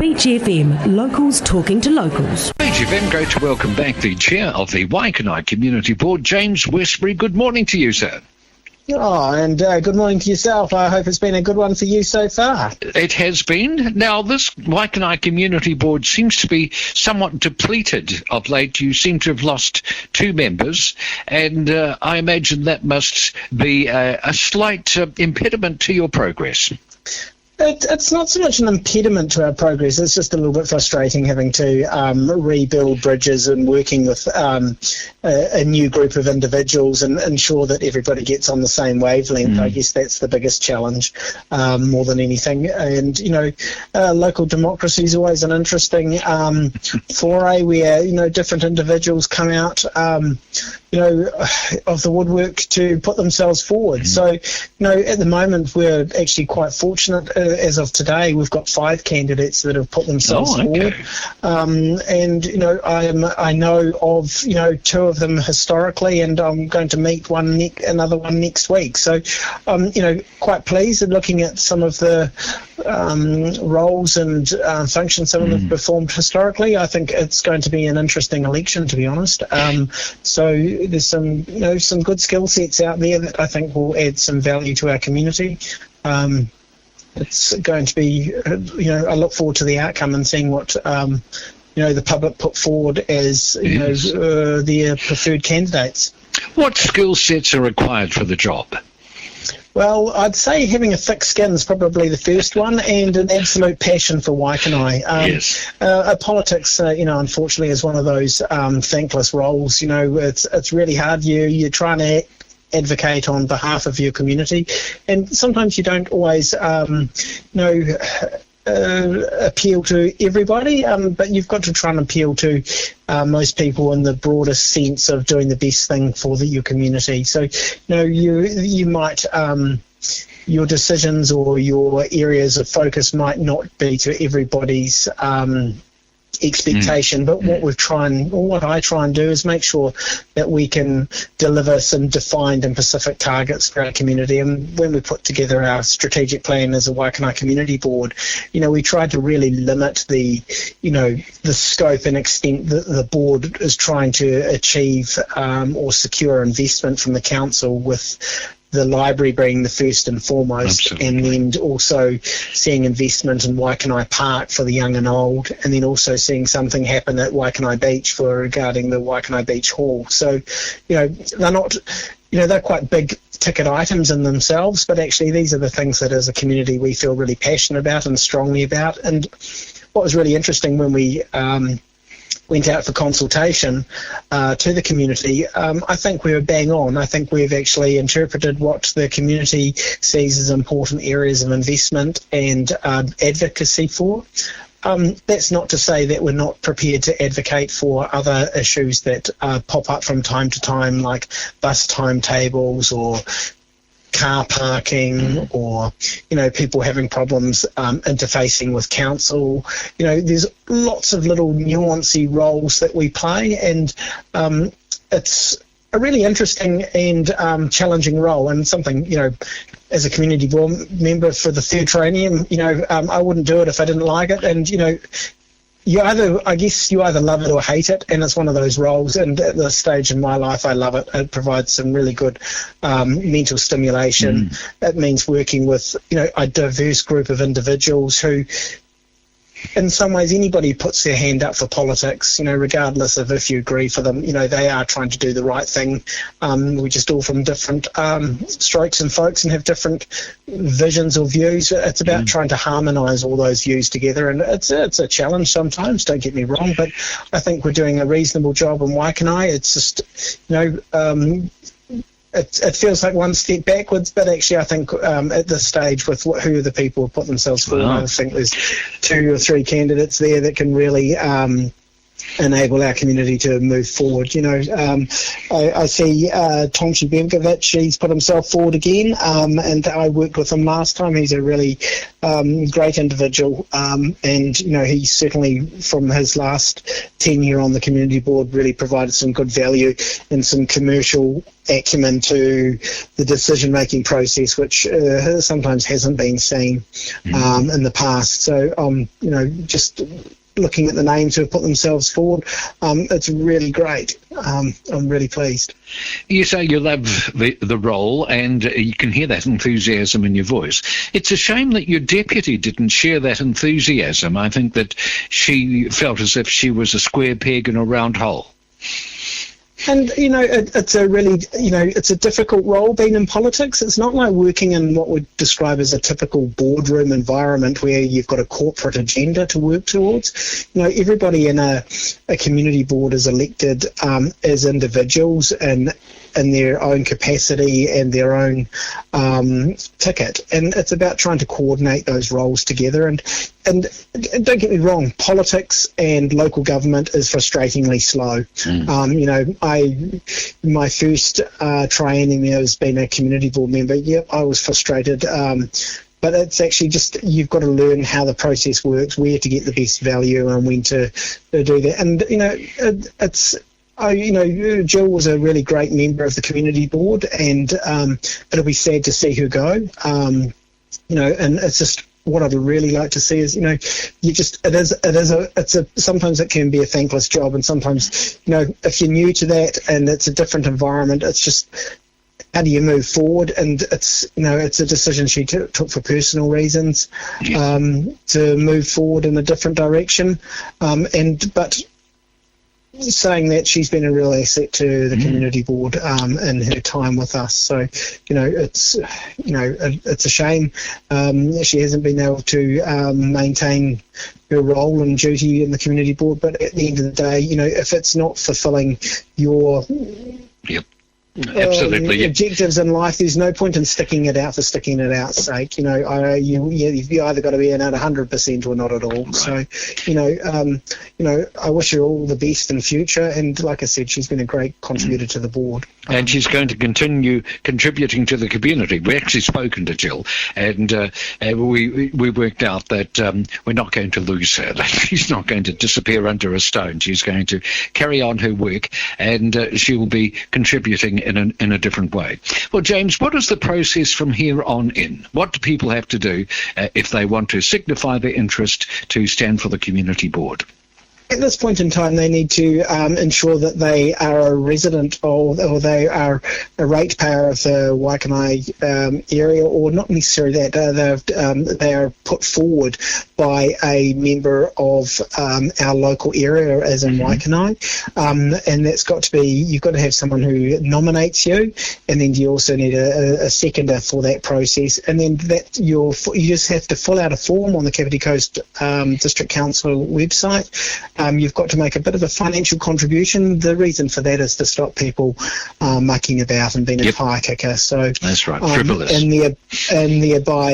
Beach FM, locals talking to locals. Beach FM, great to welcome back the chair of the Waikanae Community Board, James Westbury. Good morning to you, sir. Oh, and good morning to yourself. I hope it's been a good one for you so far. It has been. Now, this Waikanae Community Board seems to be somewhat depleted of late. You seem to have lost 2 members, and I imagine that must be a slight impediment to your progress. It's not so much an impediment to our progress. It's just a little bit frustrating having to rebuild bridges and working with a new group of individuals and ensure that everybody gets on the same wavelength. I guess that's the biggest challenge more than anything. And, local democracy is always an interesting foray where, different individuals come out, of the woodwork to put themselves forward. So, at the moment, we're actually quite fortunate. As of today, we've got 5 candidates that have put themselves forward. And, I know of, 2 of them historically, and I'm going to meet another one next week. So, quite pleased and looking at some of the roles and functions some of them performed historically. I think it's going to be an interesting election, to be honest. So there's some good skill sets out there that I think will add some value to our community. It's going to be, I look forward to the outcome and seeing what, the public put forward as, their preferred candidates. What skill sets are required for the job? Well, I'd say having a thick skin is probably the first one, and an absolute passion for Waikanae. Politics, unfortunately, is one of those thankless roles. It's really hard. You're trying to advocate on behalf of your community, and sometimes you don't always appeal to everybody, but you've got to try and appeal to most people in the broadest sense of doing the best thing for your community. So you might your decisions or your areas of focus might not be to everybody's expectation, but what I try and do is make sure that we can deliver some defined and specific targets for our community. And when we put together our strategic plan as a Waikanae Community Board, we tried to really limit the scope and extent that the board is trying to achieve or secure investment from the council, with the library being the first and foremost. Absolutely. And then also seeing investment in Waikanae Park for the young and old, and then also seeing something happen at Waikanae Beach regarding the Waikanae Beach Hall. So, they're not, they're quite big ticket items in themselves, but actually these are the things that as a community we feel really passionate about and strongly about. And what was really interesting when we went out for consultation to the community, I think we were bang on. I think we've actually interpreted what the community sees as important areas of investment and advocacy for. That's not to say that we're not prepared to advocate for other issues that pop up from time to time, like bus timetables or car parking, or people having problems interfacing with council. There's lots of little nuancy roles that we play, and it's a really interesting and challenging role, and something, as a community board member for the third training, I wouldn't do it if I didn't like it. And you either love it or hate it, and it's one of those roles. And at this stage in my life, I love it. It provides some really good mental stimulation. It means working with a diverse group of individuals who, in some ways, anybody puts their hand up for politics, regardless of if you agree for them, they are trying to do the right thing. We're just all from different strokes and folks and have different visions or views. It's about trying to harmonise all those views together, and it's a challenge sometimes, don't get me wrong, but I think we're doing a reasonable job in Waikanae. It's just, it feels like one step backwards, but actually I think at this stage, with who the people have put themselves forward, I think there's 2 or 3 candidates there that can really enable our community to move forward. I see Tom Shibevkovich, he's put himself forward again, and I worked with him last time. He's a really great individual, and he certainly, from his last tenure on the community board, really provided some good value and some commercial acumen to the decision-making process, which sometimes hasn't been seen in the past. So, just looking at the names who have put themselves forward, it's really great. I'm really pleased. You say you love the role, and you can hear that enthusiasm in your voice. It's a shame that your deputy didn't share that enthusiasm. I think that she felt as if she was a square peg in a round hole. And, it's a really, it's a difficult role being in politics. It's not like working in what we'd describe as a typical boardroom environment where you've got a corporate agenda to work towards. Everybody in a community board is elected as individuals and in their own capacity and their own ticket. And it's about trying to coordinate those roles together. And don't get me wrong, politics and local government is frustratingly slow. My first triennium as being a community board member, I was frustrated. But it's actually just, you've got to learn how the process works, where to get the best value and when to do that. And, Jill was a really great member of the community board, and it'll be sad to see her go. And it's just, what I'd really like to see is, sometimes it can be a thankless job, and sometimes, if you're new to that and it's a different environment, it's just, how do you move forward? And it's a decision she took for personal reasons, to move forward in a different direction. But saying that, she's been a real asset to the community board in her time with us. So, it's a shame she hasn't been able to maintain her role and duty in the community board. But at the end of the day, if it's not fulfilling your absolutely objectives in life, there's no point in sticking it out for sticking it out's sake. You've either got to be in at 100% or not at all. Right. So, I wish her all the best in future. And like I said, she's been a great contributor to the board. And she's going to continue contributing to the community. We actually spoken to Jill, and we worked out that we're not going to lose her. That she's not going to disappear under a stone. She's going to carry on her work, and she will be contributing in a different way. Well, James, what is the process from here on in? What do people have to do if they want to signify their interest to stand for the community board? At this point in time, they need to ensure that they are a resident or they are a ratepayer of the Waikanae area, or not necessarily that. They are put forward by a member of our local area, as in Waikanae, and that's got to be, you've got to have someone who nominates you, and then you also need a seconder for that process, and then that you just have to fill out a form on the Kapiti Coast District Council website. You've got to make a bit of a financial contribution. The reason for that is to stop people mucking about and being a tire kicker. So that's right, frivolous. And thereby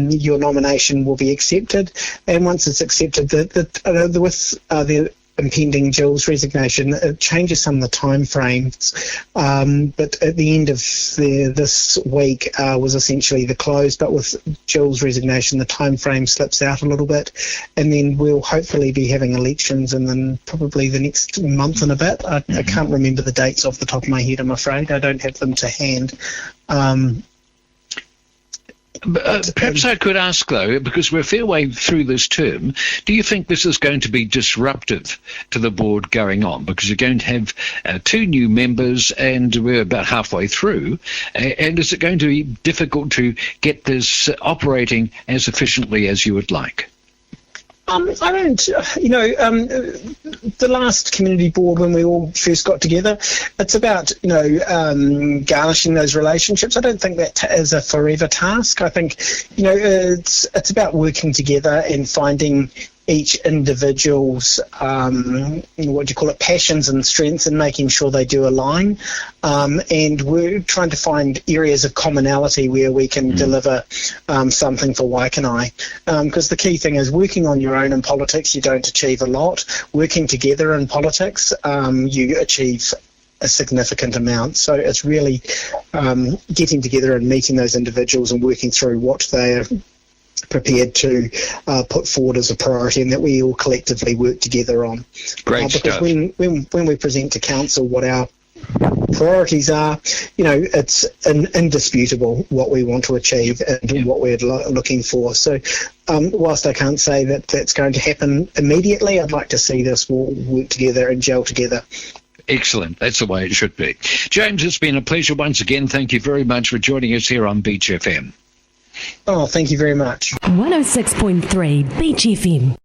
your nomination will be accepted. And once it's accepted, with the impending Jill's resignation, it changes some of the time frames. But at the end of this week was essentially the close, but with Jill's resignation, the time frame slips out a little bit, and then we'll hopefully be having elections in then probably the next month and a bit. I can't remember the dates off the top of my head, I'm afraid. I don't have them to hand. Perhaps I could ask, though, because we're a fair way through this term, do you think this is going to be disruptive to the board going on? Because you're going to have 2 new members, and we're about halfway through. And is it going to be difficult to get this operating as efficiently as you would like? I don't, the last community board, when we all first got together, it's about, garnishing those relationships. I don't think that is a forever task. I think, it's about working together and finding each individual's passions and strengths and making sure they do align. And we're trying to find areas of commonality where we can deliver something for Waikanae. Because the key thing is working on your own in politics, you don't achieve a lot. Working together in politics, you achieve a significant amount. So it's really getting together and meeting those individuals and working through what they're prepared to put forward as a priority, and that we all collectively work together on. Great because stuff. when we present to council what our priorities are, it's indisputable what we want to achieve and what we're looking for. So whilst I can't say that that's going to happen immediately, I'd like to see this all work together and gel together. Excellent. That's the way it should be. James, it's been a pleasure once again. Thank you very much for joining us here on Beach FM. Oh, thank you very much. 106.3 Beach FM.